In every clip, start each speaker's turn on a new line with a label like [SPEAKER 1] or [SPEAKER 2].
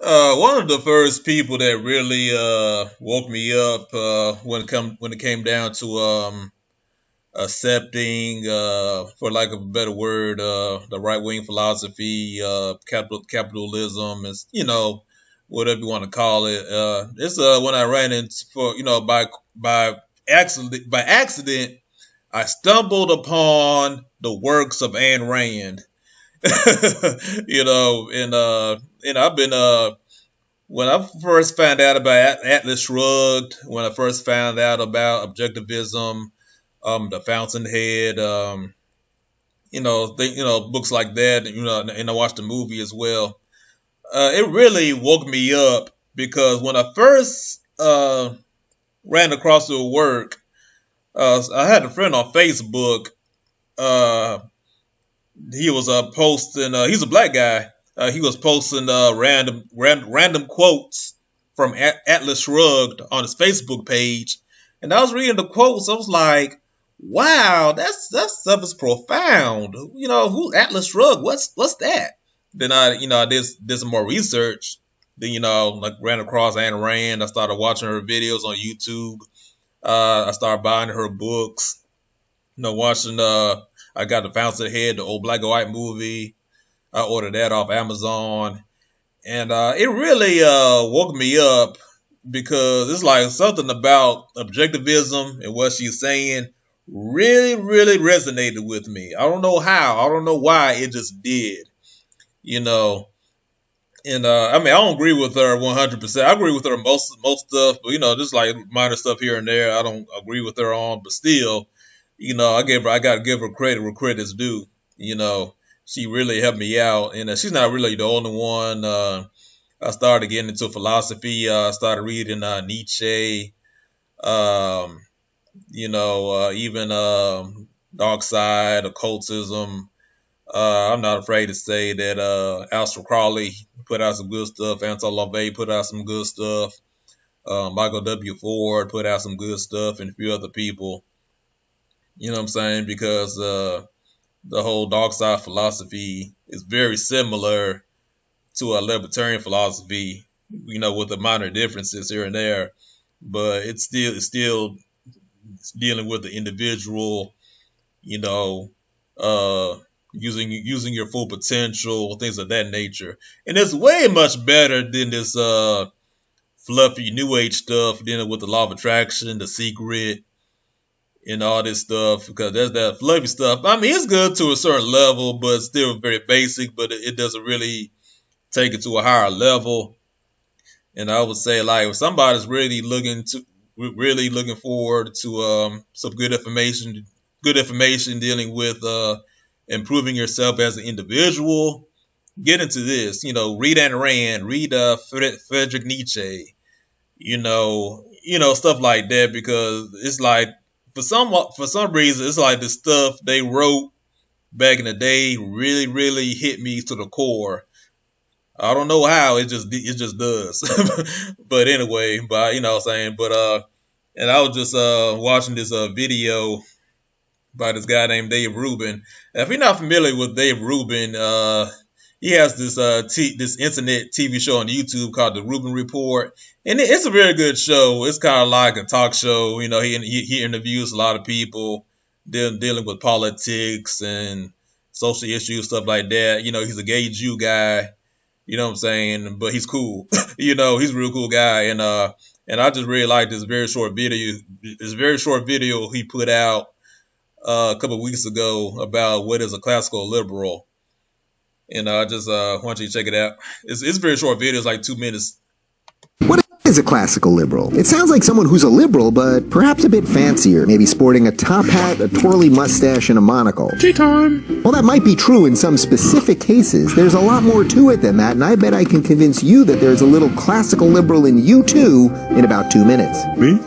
[SPEAKER 1] One of the first people that really woke me up when it came down to accepting, for lack of a better word, the right wing philosophy, capitalism, is whatever you want to call it. It's when I ran into for by accident I stumbled upon the works of Ayn Rand. And I've been when I first found out about Atlas Shrugged, when I first found out about Objectivism, the Fountainhead, books like that, and I watched the movie as well. It really woke me up because when I first ran across the work, I had a friend on Facebook. Uh, he was posting. He's a black guy. He was posting random quotes from Atlas Shrugged on his Facebook page, and I was reading the quotes. I was like, "Wow, that stuff is profound." Who Atlas Shrugged? What's that? Then I did some more research. Then like ran across Ayn Rand. I started watching her videos on YouTube. I started buying her books. Watching I got the Fountainhead, the old black and white movie. I ordered that off Amazon, and it really woke me up because it's like something about objectivism and what she's saying really, really resonated with me. I don't know how, I don't know why, it just did, you know. And I mean, I don't agree with her 100%. I agree with her most stuff, but just like minor stuff here and there, I don't agree with her on. But still, I gotta give her credit where credit's due. She really helped me out, and she's not really the only one. I started getting into philosophy. I started reading Nietzsche, um, even dark side, occultism. I'm not afraid to say that Aleister Crowley put out some good stuff. Anton LaVey put out some good stuff. Michael W. Ford put out some good stuff, and a few other people. You know what I'm saying? Because the whole dark side philosophy is very similar to a libertarian philosophy, with the minor differences here and there. But it's still dealing with the individual, you know, uh, using your full potential, things of that nature. And it's way much better than this fluffy new age stuff dealing with the law of attraction, the secret, and all this stuff, because there's that fluffy stuff. I mean, it's good to a certain level, but it's still very basic, but it doesn't really take it to a higher level. And I would say, like, if somebody's really looking forward to some good information dealing with improving yourself as an individual, get into this. Read Ayn Rand, read Friedrich Nietzsche, stuff like that, because it's like for some reason it's like the stuff they wrote back in the day really, really hit me to the core. I don't know how, it just does. But anyway, but what I'm saying, but and I was just watching this video by this guy named Dave Rubin. If you're not familiar with Dave Rubin, he has this internet TV show on YouTube called the Rubin Report, and it's a very good show. It's kind of like a talk show. He interviews a lot of people dealing with politics and social issues, stuff like that. He's a gay Jew guy. You know what I'm saying? But he's cool. He's a real cool guy, and I just really like this very short video. This very short video he put out a couple of weeks ago about what is a classical liberal. And I just want you to check it out. It's a very short video. It's like 2 minutes.
[SPEAKER 2] What is a classical liberal? It sounds like someone who's a liberal, but perhaps a bit fancier, maybe sporting a top hat, a twirly mustache, and a monocle. Tea time! While that might be true in some specific cases, there's a lot more to it than that, and I bet I can convince you that there's a little classical liberal in you too in about 2 minutes. Me?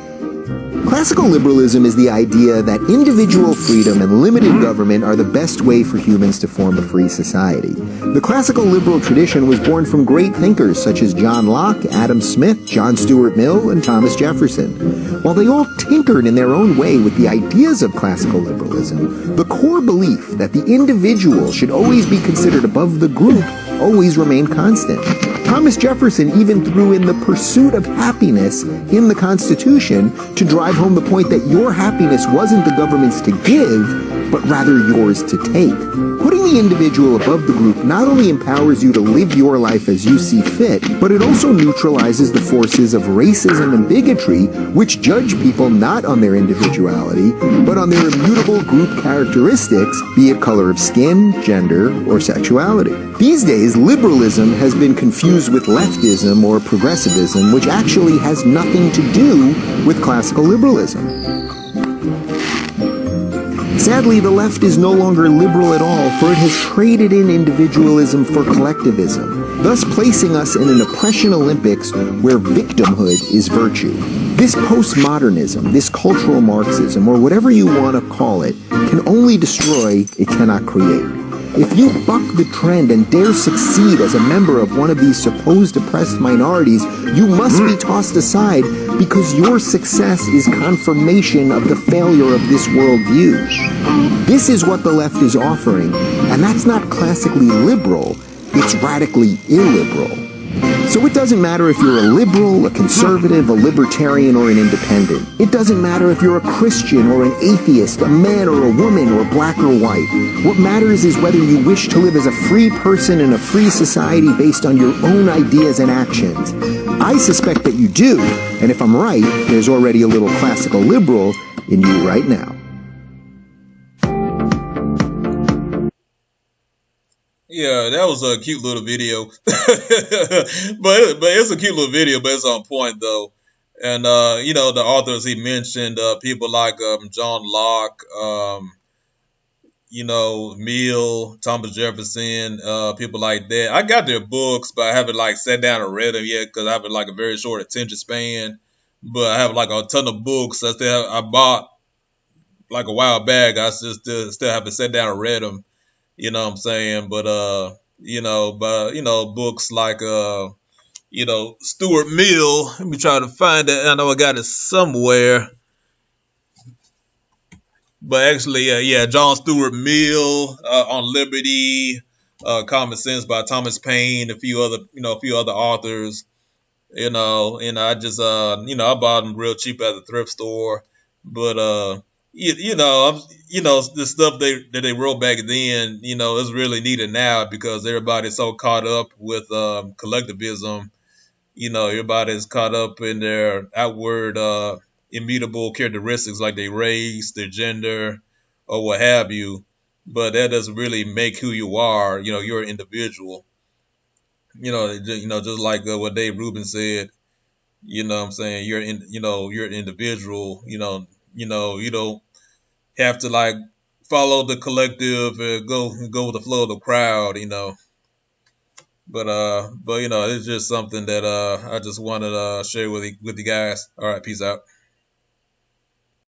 [SPEAKER 2] Classical liberalism is the idea that individual freedom and limited government are the best way for humans to form a free society. The classical liberal tradition was born from great thinkers such as John Locke, Adam Smith, John Stuart Mill, and Thomas Jefferson. While they all tinkered in their own way with the ideas of classical liberalism, the core belief that the individual should always be considered above the group always remained constant. Thomas Jefferson even threw in the pursuit of happiness in the Constitution to drive home the point that your happiness wasn't the government's to give, but rather yours to take. Putting the individual above the group not only empowers you to live your life as you see fit, but it also neutralizes the forces of racism and bigotry, which judge people not on their individuality, but on their immutable group characteristics, be it color of skin, gender, or sexuality. These days, liberalism has been confused with leftism or progressivism, which actually has nothing to do with classical liberalism. Sadly, the left is no longer liberal at all, for it has traded in individualism for collectivism, thus placing us in an oppression Olympics where victimhood is virtue. This postmodernism, this cultural Marxism, or whatever you want to call it, can only destroy, it cannot create. If you buck the trend and dare succeed as a member of one of these supposed oppressed minorities, you must be tossed aside because your success is confirmation of the failure of this worldview. This is what the left is offering, and that's not classically liberal, it's radically illiberal. So it doesn't matter if you're a liberal, a conservative, a libertarian, or an independent. It doesn't matter if you're a Christian or an atheist, a man or a woman, or black or white. What matters is whether you wish to live as a free person in a free society based on your own ideas and actions. I suspect that you do, and if I'm right, there's already a little classical liberal in you right now.
[SPEAKER 1] Yeah, that was a cute little video, but it's a cute little video, but it's on point though. And the authors he mentioned, people like John Locke, Mill, Thomas Jefferson, people like that. I got their books, but I haven't like sat down and read them yet because I have like a very short attention span. But I have like a ton of books I bought like a while back. I still haven't sat down and read them. You know what I'm saying? But books like Stuart Mill. Let me try to find it. I know I got it somewhere. But actually, John Stuart Mill on Liberty, Common Sense by Thomas Paine, a few other authors. I just I bought them real cheap at the thrift store. But the stuff that they wrote back then, is really needed now because everybody's so caught up with collectivism. Everybody's caught up in their outward immutable characteristics like their race, their gender, or what have you. But that doesn't really make who you are. You're an individual. Just like what Dave Rubin said. You know what I'm saying? You're an individual. You don't have to like follow the collective and go with the flow of the crowd. But it's just something that I just wanted to share with you guys. All right, peace out.